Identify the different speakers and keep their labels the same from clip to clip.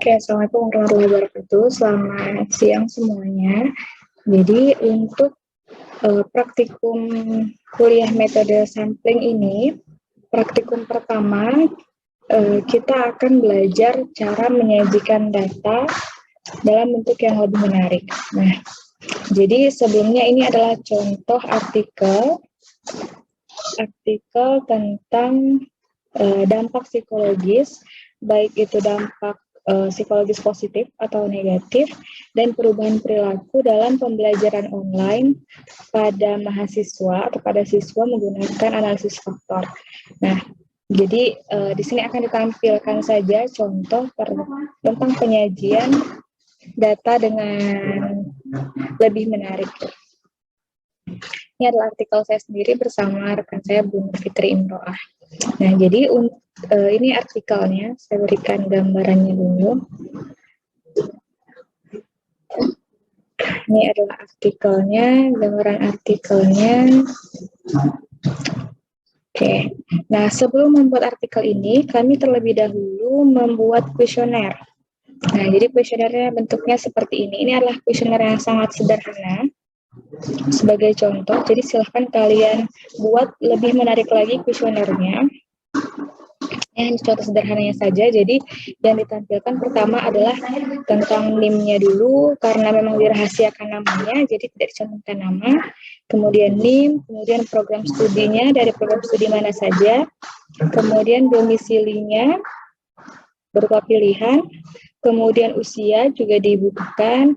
Speaker 1: Oke, Assalamualaikum warahmatullahi wabarakatuh. Selamat siang semuanya. Jadi untuk praktikum kuliah metode sampling ini, praktikum pertama kita akan belajar cara menyajikan data dalam bentuk yang lebih menarik. Nah, jadi sebelumnya ini adalah contoh artikel tentang dampak psikologis, baik itu dampak psikologis positif atau negatif, dan perubahan perilaku dalam pembelajaran online pada mahasiswa atau pada siswa menggunakan analisis faktor. Nah, jadi di sini akan ditampilkan saja contoh tentang penyajian data dengan lebih menarik. Ini adalah artikel saya sendiri bersama rekan saya Bu Fitri Imroah. Nah, jadi ini artikelnya, saya berikan gambarannya dulu. Ini adalah artikelnya, gambaran artikelnya. Oke, nah sebelum membuat artikel ini, kami terlebih dahulu membuat kuesioner. Nah, jadi kuesionernya bentuknya seperti ini. Ini adalah kuesioner yang sangat sederhana. Sebagai contoh, jadi silahkan kalian buat lebih menarik lagi kuesionernya. Ini contoh sederhananya saja. Jadi yang ditampilkan pertama adalah tentang NIM-nya dulu, karena memang dirahasiakan namanya, jadi tidak dicantumkan nama. Kemudian NIM, kemudian program studinya, dari program studi mana saja. Kemudian domisilinya berupa pilihan. Kemudian usia juga dibutuhkan.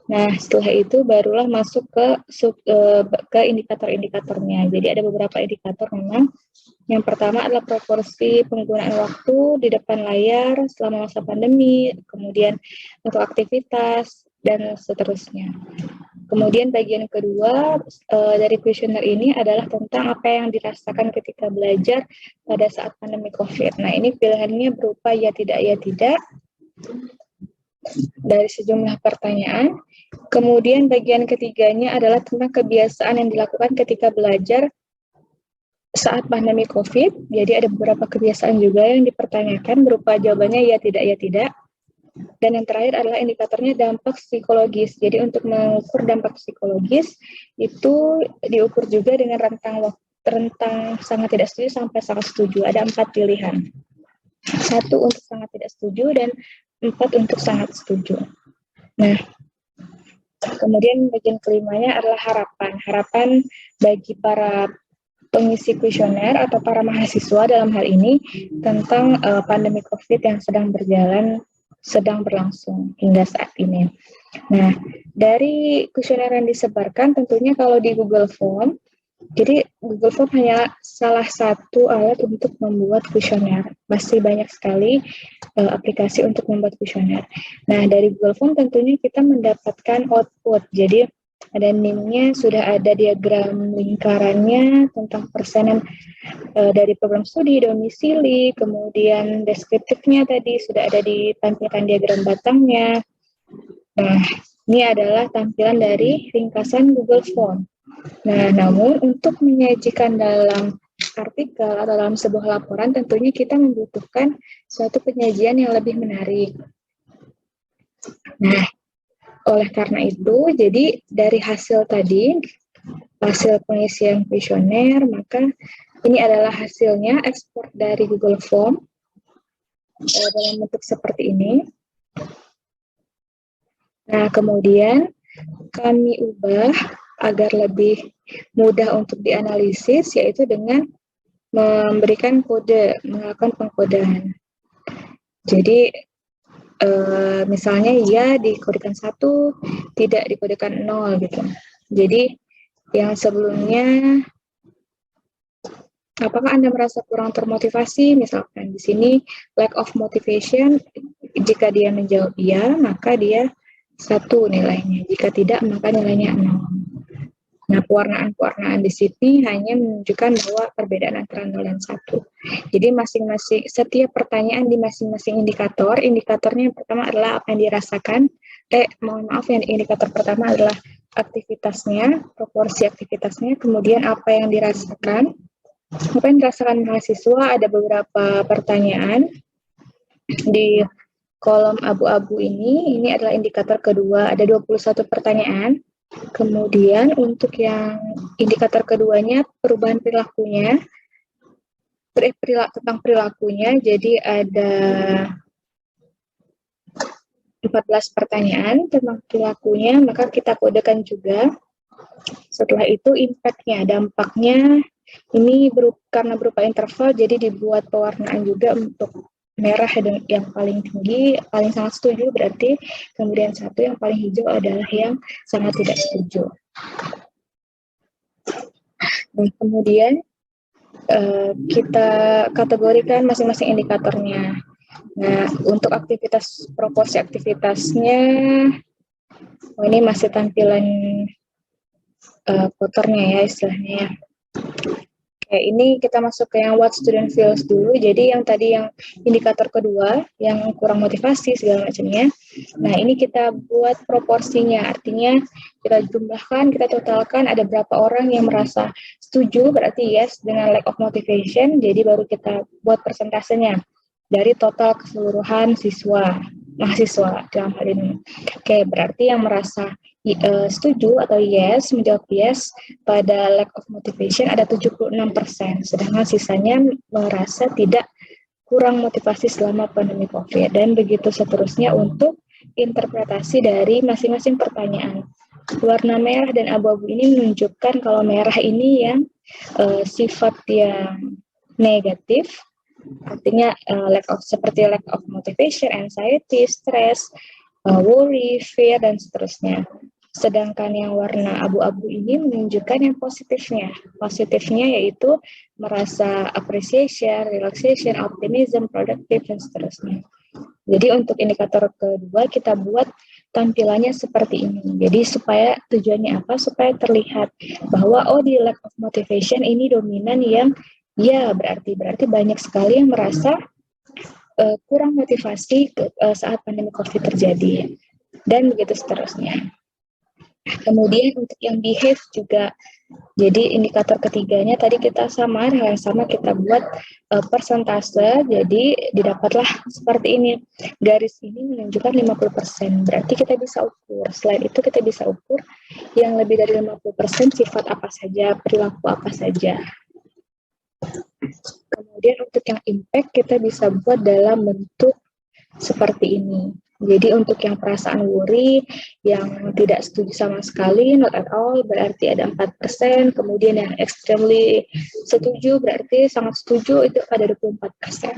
Speaker 1: Nah, setelah itu barulah masuk ke indikator-indikatornya. Jadi ada beberapa indikator memang. Yang pertama adalah proporsi penggunaan waktu di depan layar selama masa pandemi, kemudian untuk aktivitas, dan seterusnya. Kemudian bagian kedua dari kuesioner ini adalah tentang apa yang dirasakan ketika belajar pada saat pandemi COVID. Nah, ini pilihannya berupa ya tidak, dari sejumlah pertanyaan. Kemudian bagian ketiganya adalah tentang kebiasaan yang dilakukan ketika belajar saat pandemi COVID. Jadi ada beberapa kebiasaan juga yang dipertanyakan berupa jawabannya ya tidak. Dan yang terakhir adalah indikatornya dampak psikologis. Jadi untuk mengukur dampak psikologis itu diukur juga dengan rentang sangat tidak setuju sampai sangat setuju. Ada 4 pilihan. 1 untuk sangat tidak setuju dan 4 untuk sangat setuju. Nah, kemudian bagian kelimanya adalah harapan bagi para pengisi kuesioner atau para mahasiswa dalam hal ini tentang pandemi COVID yang sedang berlangsung hingga saat ini. Nah, dari kuesioner yang disebarkan tentunya kalau di Google Form, jadi Google Form hanya salah satu alat untuk membuat kuesioner. Masih banyak sekali aplikasi untuk membuat kuesioner. Nah, dari Google Form tentunya kita mendapatkan output. Jadi ada NIM-nya, sudah ada diagram lingkarannya tentang persenan dari program studi, domisili, kemudian deskriptifnya tadi sudah ada ditampilkan diagram batangnya. Nah, ini adalah tampilan dari ringkasan Google Form. Nah, namun untuk menyajikan dalam artikel atau dalam sebuah laporan tentunya kita membutuhkan suatu penyajian yang lebih menarik. Nah, oleh karena itu, jadi dari hasil pengisian kuesioner, maka ini adalah hasilnya ekspor dari Google Form dalam bentuk seperti ini. Nah, kemudian kami ubah agar lebih mudah untuk dianalisis, yaitu dengan memberikan kode, melakukan pengkodean. Jadi, misalnya ya dikodekan 1, tidak dikodekan 0 gitu. Jadi yang sebelumnya, apakah Anda merasa kurang termotivasi? Misalkan di sini lack of motivation, jika dia menjawab iya, maka dia 1 nilainya. Jika tidak, maka nilainya 0. Nah, pewarnaan-pewarnaan di sini hanya menunjukkan bahwa perbedaan antara 0 dan 1. Jadi setiap pertanyaan di masing-masing indikatornya yang pertama adalah apa yang dirasakan. Yang indikator pertama adalah aktivitasnya, proporsi aktivitasnya, kemudian apa yang dirasakan. Apa yang dirasakan mahasiswa, ada beberapa pertanyaan di kolom abu-abu ini adalah indikator kedua, ada 21 pertanyaan. Kemudian untuk yang indikator keduanya, perubahan perilakunya, tentang perilakunya, jadi ada 14 pertanyaan tentang perilakunya, maka kita kodekan juga. Setelah itu impact-nya, dampaknya, ini karena berupa interval, jadi dibuat pewarnaan juga untuk merah yang paling tinggi, paling sangat setuju berarti, kemudian satu yang paling hijau adalah yang sangat tidak setuju. Dan kemudian kita kategorikan masing-masing indikatornya. Nah, untuk aktivitas, proporsi aktivitasnya, ini masih tampilan kotornya ya istilahnya. Oke, ini kita masuk ke yang what student feels dulu. Jadi yang tadi yang indikator kedua, yang kurang motivasi segala macamnya. Nah, ini kita buat proporsinya. Artinya kita jumlahkan, kita totalkan ada berapa orang yang merasa setuju, berarti yes, dengan lack of motivation. Jadi baru kita buat persentasenya dari total keseluruhan mahasiswa dalam hal ini. Oke, berarti yang merasa setuju atau yes, menjawab yes pada lack of motivation ada 76%, sedangkan sisanya merasa tidak kurang motivasi selama pandemi COVID, dan begitu seterusnya untuk interpretasi dari masing-masing pertanyaan. Warna merah dan abu-abu ini menunjukkan kalau merah ini yang sifat yang negatif, artinya seperti lack of motivation, anxiety, stress, worry, fear, dan seterusnya. Sedangkan yang warna abu-abu ini menunjukkan yang positifnya. Positifnya yaitu merasa appreciation, relaxation, optimism, productive, dan seterusnya. Jadi untuk indikator kedua kita buat tampilannya seperti ini. Jadi supaya tujuannya apa? Supaya terlihat bahwa di lack of motivation ini dominan yang ya berarti banyak sekali yang merasa kurang motivasi saat pandemi COVID terjadi, dan begitu seterusnya. Kemudian untuk yang behave juga, jadi indikator ketiganya tadi kita hal yang sama kita buat persentase, jadi didapatlah seperti ini. Garis ini menunjukkan 50%, berarti kita bisa ukur. Selain itu kita bisa ukur yang lebih dari 50% sifat apa saja, perilaku apa saja. Kemudian untuk yang impact kita bisa buat dalam bentuk seperti ini. Jadi untuk yang perasaan worry, yang tidak setuju sama sekali, not at all, berarti ada 4%. Kemudian yang extremely setuju, berarti sangat setuju, itu ada 24%.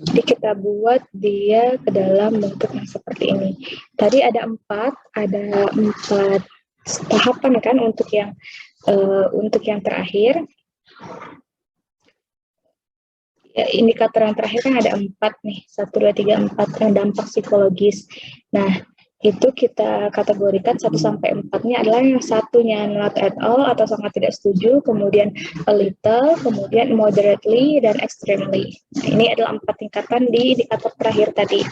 Speaker 1: Jadi kita buat dia ke dalam bentuk yang seperti ini. Tadi ada 4 tahapan kan untuk yang terakhir. Ya, indikator yang terakhir kan ada 4 nih, 1, 2, 3, 4 yang dampak psikologis. Nah, itu kita kategorikan 1-4-nya adalah yang satunya not at all atau sangat tidak setuju, kemudian a little, kemudian moderately, dan extremely. Nah, ini adalah 4 tingkatan di indikator terakhir tadi.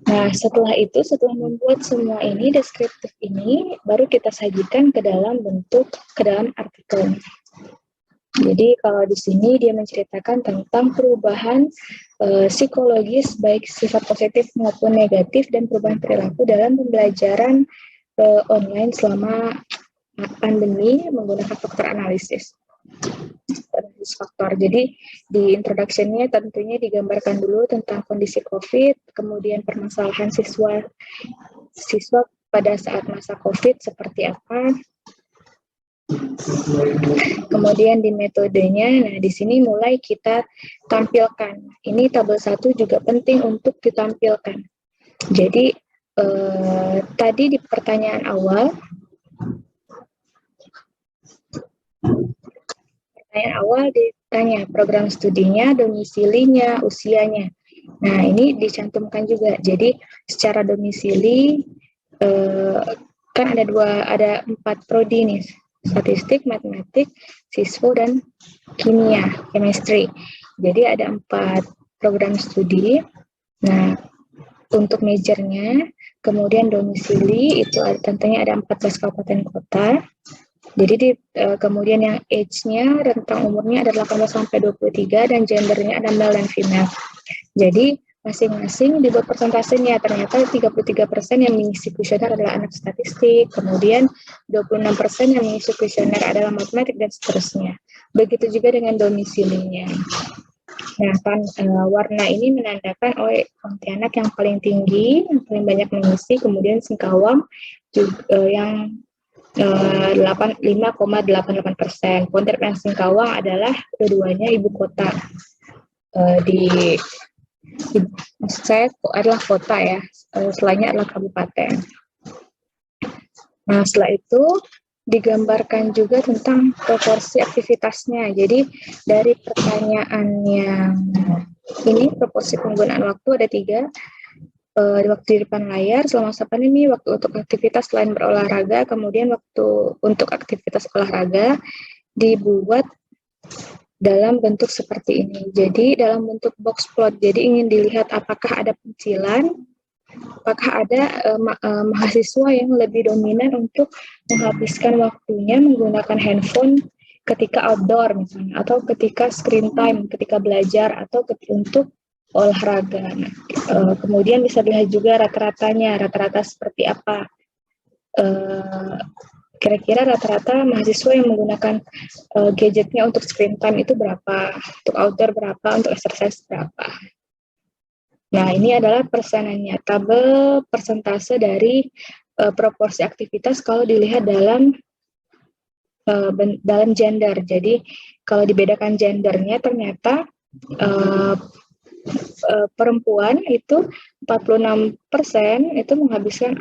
Speaker 1: Nah, setelah membuat semua ini, deskriptif ini, baru kita sajikan ke dalam artikel. Jadi kalau di sini dia menceritakan tentang perubahan psikologis baik sifat positif maupun negatif dan perubahan perilaku dalam pembelajaran online selama pandemi menggunakan faktor analisis faktor. Jadi di introduction-nya tentunya digambarkan dulu tentang kondisi COVID, kemudian permasalahan siswa pada saat masa COVID seperti apa. Kemudian di metodenya, nah di sini mulai kita tampilkan. Ini tabel 1 juga penting untuk ditampilkan. Jadi tadi di pertanyaan awal ditanya program studinya, domisilinya, usianya. Nah ini dicantumkan juga. Jadi secara domisili kan ada 4 prodi nih. Statistik, matematik, siswo, dan kimia, chemistry. Jadi ada 4 program studi. Nah, untuk majornya, kemudian domisili itu tentunya ada 14 kabupaten kota. Jadi kemudian yang age-nya, rentang umurnya ada 18-23, dan gendernya ada male dan female. Jadi masing-masing dibuat persentasenya. Ternyata 33% yang mengisi kuesioner adalah anak statistik, kemudian 26% yang mengisi kuesioner adalah matematik, dan seterusnya. Begitu juga dengan domisilinya. Nah, warna ini menandakan Pontianak yang paling tinggi, yang paling banyak mengisi, kemudian Singkawang juga, yang 5,88%. Pontianak dan Singkawang adalah keduanya ibu kota. Maksud saya adalah kota ya, selainnya adalah kabupaten. Nah, setelah itu digambarkan juga tentang proporsi aktivitasnya. Jadi dari pertanyaan yang ini, proporsi penggunaan waktu ada 3. Waktu di depan layar selama masa pandemi, waktu untuk aktivitas selain berolahraga, kemudian waktu untuk aktivitas olahraga dibuat dalam bentuk seperti ini. Jadi dalam bentuk box plot. Jadi ingin dilihat apakah ada pencilan, apakah ada mahasiswa yang lebih dominan untuk menghabiskan waktunya menggunakan handphone ketika outdoor misalnya, atau ketika screen time, ketika belajar, atau untuk olahraga. Nah, kemudian bisa dilihat juga rata-ratanya, rata-rata seperti apa. Kira-kira rata-rata mahasiswa yang menggunakan gadgetnya untuk screen time itu berapa, untuk outdoor berapa, untuk exercise berapa. Nah, ini adalah persenannya, tabel persentase dari proporsi aktivitas kalau dilihat dalam gender. Jadi, kalau dibedakan gendernya ternyata perempuan itu 46% itu menghabiskan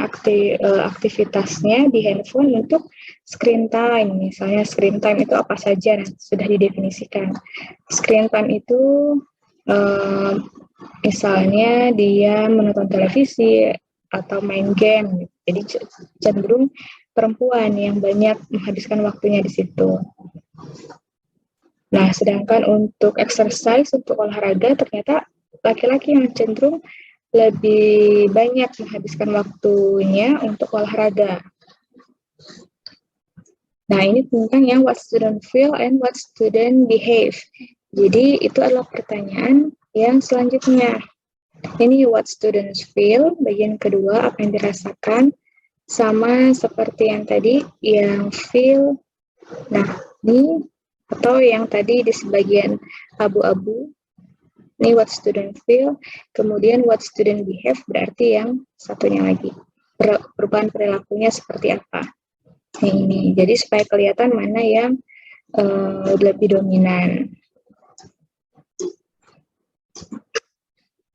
Speaker 1: aktivitasnya di handphone untuk screen time. Misalnya screen time itu apa saja, sudah didefinisikan. Screen time itu misalnya dia menonton televisi atau main game. Jadi cenderung perempuan yang banyak menghabiskan waktunya di situ. Nah, sedangkan untuk exercise, untuk olahraga, ternyata laki-laki yang cenderung lebih banyak menghabiskan waktunya untuk olahraga. Nah, ini tentang yang what student feel and what student behave. Jadi, itu adalah pertanyaan yang selanjutnya. Ini what students feel, bagian kedua, apa yang dirasakan. Sama seperti yang tadi, yang feel. Nah, ini atau yang tadi di sebagian abu-abu, ini what student feel, kemudian what student behave, berarti yang satunya lagi. Perubahan perilakunya seperti apa. Ini, jadi supaya kelihatan mana yang lebih dominan.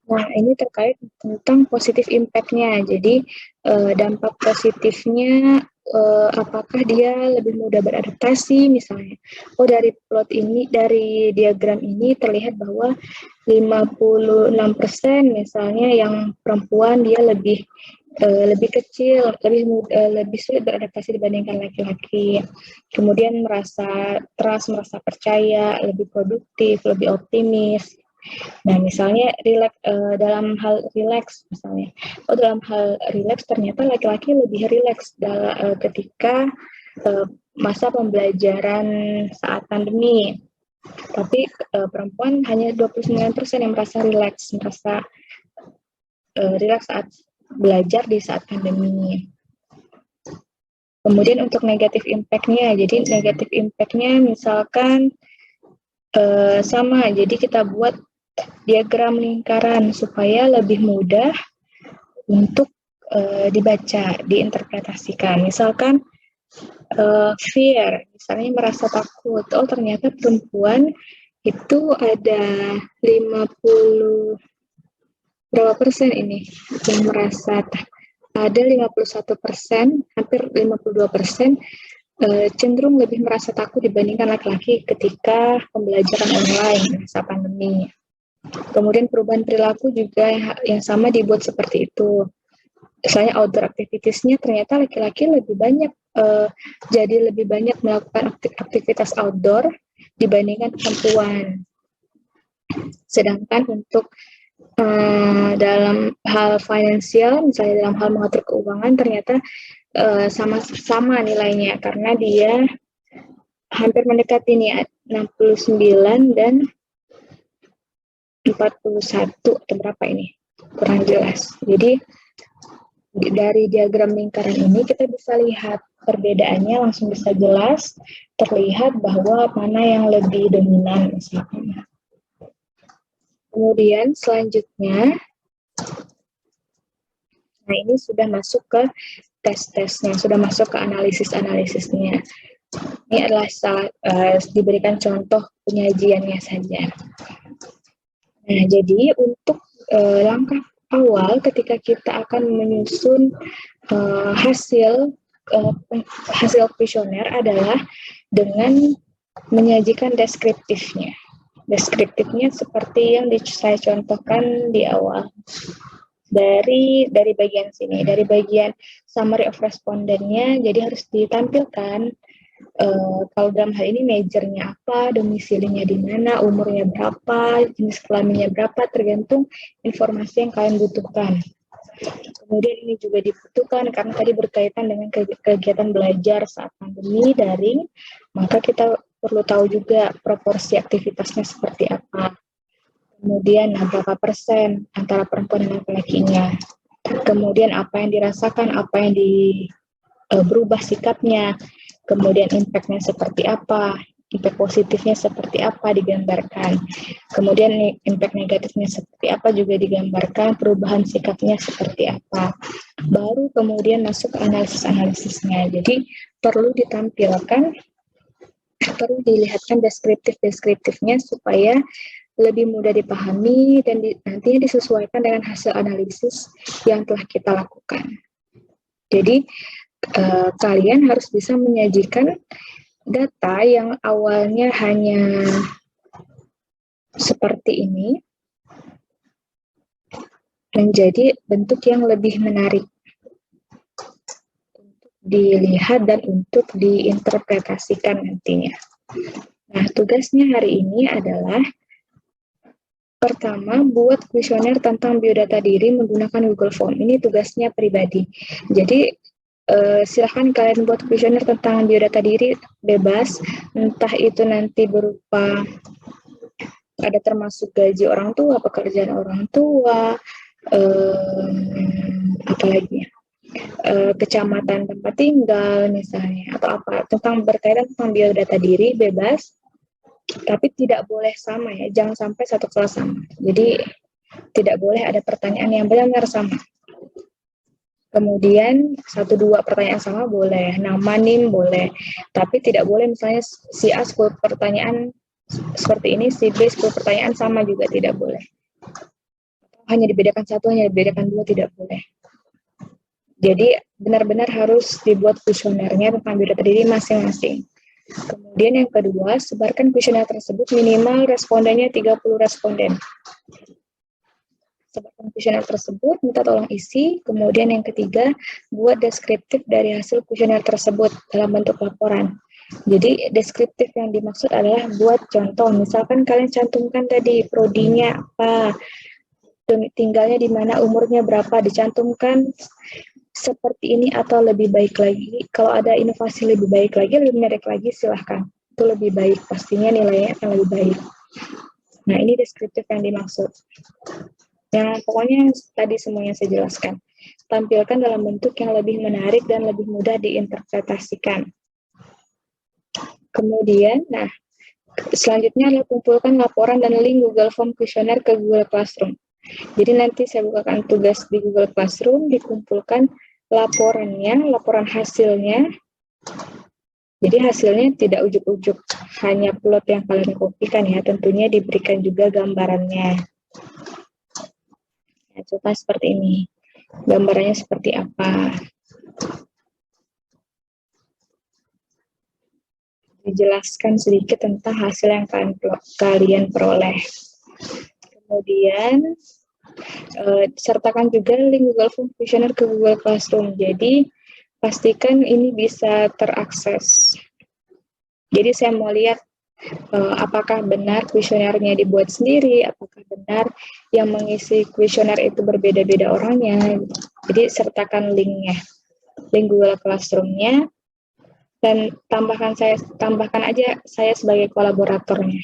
Speaker 1: Nah, ini terkait tentang positif impact-nya. Jadi, dampak positifnya, apakah dia lebih mudah beradaptasi misalnya. Dari plot ini, dari diagram ini terlihat bahwa 56% misalnya yang perempuan dia lebih kecil, lebih sulit beradaptasi dibandingkan laki-laki. Kemudian merasa trust, merasa percaya, lebih produktif, lebih optimis. Nah, misalnya dalam hal relax misalnya. Dalam hal relax ternyata laki-laki lebih relax ketika masa pembelajaran saat pandemi. Tapi perempuan hanya 29% yang merasa relax saat belajar di saat pandemi. Kemudian untuk negatif impact-nya, jadi negatif impact-nya misalkan sama, jadi kita buat diagram lingkaran supaya lebih mudah untuk dibaca, diinterpretasikan. Misalkan fear, misalnya merasa takut. Ternyata perempuan itu ada 50 berapa persen ini yang merasa ada 51%, hampir 52% cenderung lebih merasa takut dibandingkan laki-laki ketika pembelajaran online saat pandemi. Kemudian perubahan perilaku juga yang sama dibuat seperti itu. Misalnya outdoor activities-nya ternyata laki-laki lebih banyak, jadi lebih banyak melakukan aktivitas outdoor dibandingkan perempuan. Sedangkan untuk dalam hal finansial, misalnya dalam hal mengatur keuangan, ternyata sama-sama nilainya karena dia hampir mendekati nih 69 dan 41 atau berapa ini? kurang jelas. Jadi dari diagram lingkaran ini kita bisa lihat perbedaannya, langsung bisa jelas terlihat bahwa mana yang lebih dominan misalnya. Kemudian selanjutnya, nah ini sudah masuk ke tes-tesnya, sudah masuk ke analisis-analisisnya. Ini adalah diberikan contoh penyajiannya saja. Nah, jadi untuk langkah awal ketika kita akan menyusun hasil kuesioner adalah dengan menyajikan deskriptifnya. Deskriptifnya seperti yang saya contohkan di awal. Dari bagian sini, dari bagian summary of respondennya, jadi harus ditampilkan kalau dalam hal ini majornya apa, domisilinya di mana, umurnya berapa, jenis kelaminnya berapa, tergantung informasi yang kalian butuhkan. Kemudian ini juga dibutuhkan karena tadi berkaitan dengan kegiatan belajar saat pandemi daring, maka kita perlu tahu juga proporsi aktivitasnya seperti apa. Kemudian berapa persen antara perempuan dan laki-lakinya. Kemudian apa yang dirasakan, apa yang berubah sikapnya. Kemudian impact-nya seperti apa, impact positifnya seperti apa digambarkan. Kemudian impact negatifnya seperti apa juga digambarkan, perubahan sikapnya seperti apa. Baru kemudian masuk ke analisis-analisisnya. Jadi perlu ditampilkan, perlu dilihatkan deskriptif-deskriptifnya supaya lebih mudah dipahami dan nantinya disesuaikan dengan hasil analisis yang telah kita lakukan. Jadi kalian harus bisa menyajikan data yang awalnya hanya seperti ini menjadi bentuk yang lebih menarik untuk dilihat dan untuk diinterpretasikan nantinya. Nah, tugasnya hari ini adalah pertama, buat kuesioner tentang biodata diri menggunakan Google Form. Ini tugasnya pribadi. Jadi, silahkan kalian buat kuesioner tentang biodata diri bebas, entah itu nanti berupa ada termasuk gaji orang tua, pekerjaan orang tua, apalagi kecamatan tempat tinggal misalnya, atau apa, berkaitan tentang biodata diri bebas, tapi tidak boleh sama ya, jangan sampai satu kelas sama. Jadi tidak boleh ada pertanyaan yang benar-benar sama. Kemudian 1-2 pertanyaan sama boleh, nama NIM boleh, tapi tidak boleh misalnya si A 10 pertanyaan seperti ini, si B 10 pertanyaan sama juga tidak boleh. Hanya dibedakan 1, hanya dibedakan 2, tidak boleh. Jadi benar-benar harus dibuat kuesionernya tentang biodata diri masing-masing. Kemudian yang kedua, sebarkan kuesioner tersebut minimal respondennya 30 responden. Sebarkan kuesioner tersebut, minta tolong isi. Kemudian yang ketiga, buat deskriptif dari hasil kuesioner tersebut dalam bentuk laporan. Jadi deskriptif yang dimaksud adalah buat contoh. Misalkan kalian cantumkan tadi prodinya apa, tinggalnya di mana, umurnya berapa, dicantumkan seperti ini atau lebih baik lagi. Kalau ada inovasi lebih baik lagi, lebih menarik lagi, silahkan. Itu lebih baik, pastinya nilainya akan lebih baik. Nah, ini deskriptif yang dimaksud. Yang pokoknya tadi semuanya saya jelaskan. Tampilkan dalam bentuk yang lebih menarik dan lebih mudah diinterpretasikan. Kemudian, selanjutnya adalah kumpulkan laporan dan link Google Form kuesioner ke Google Classroom. Jadi nanti saya bukakan tugas di Google Classroom, dikumpulkan laporannya, laporan hasilnya. Jadi hasilnya tidak ujuk-ujuk, hanya plot yang kalian kopikan ya, tentunya diberikan juga gambarannya. Ya, coba seperti ini. Gambarannya seperti apa? Dijelaskan sedikit tentang hasil yang kalian peroleh. Kemudian sertakan juga link Google Form kuesioner ke Google Classroom. Jadi pastikan ini bisa terakses. Jadi saya mau lihat apakah benar kuesionernya dibuat sendiri, apakah benar yang mengisi kuesioner itu berbeda-beda orangnya. Jadi sertakan linknya, link Google Classroom-nya, dan tambahkan aja saya sebagai kolaboratornya.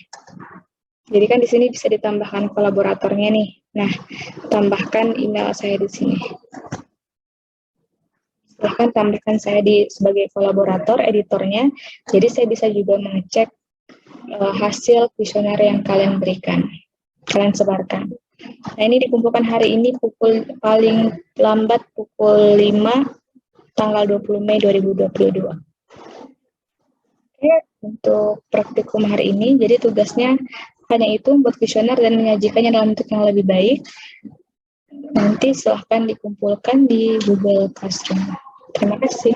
Speaker 1: Jadi kan di sini bisa ditambahkan kolaboratornya nih, Nah, tambahkan email saya di sini. Silahkan tambahkan saya sebagai kolaborator, editornya. Jadi saya bisa juga mengecek hasil kuesioner yang kalian berikan, kalian sebarkan. Nah, ini dikumpulkan hari ini paling lambat pukul 5 tanggal 20 Mei 2022. Oke, untuk praktikum hari ini, jadi tugasnya hanya itu, membuat kuesioner dan menyajikannya dalam bentuk yang lebih baik. Nanti silahkan dikumpulkan di Google Classroom. Terima kasih.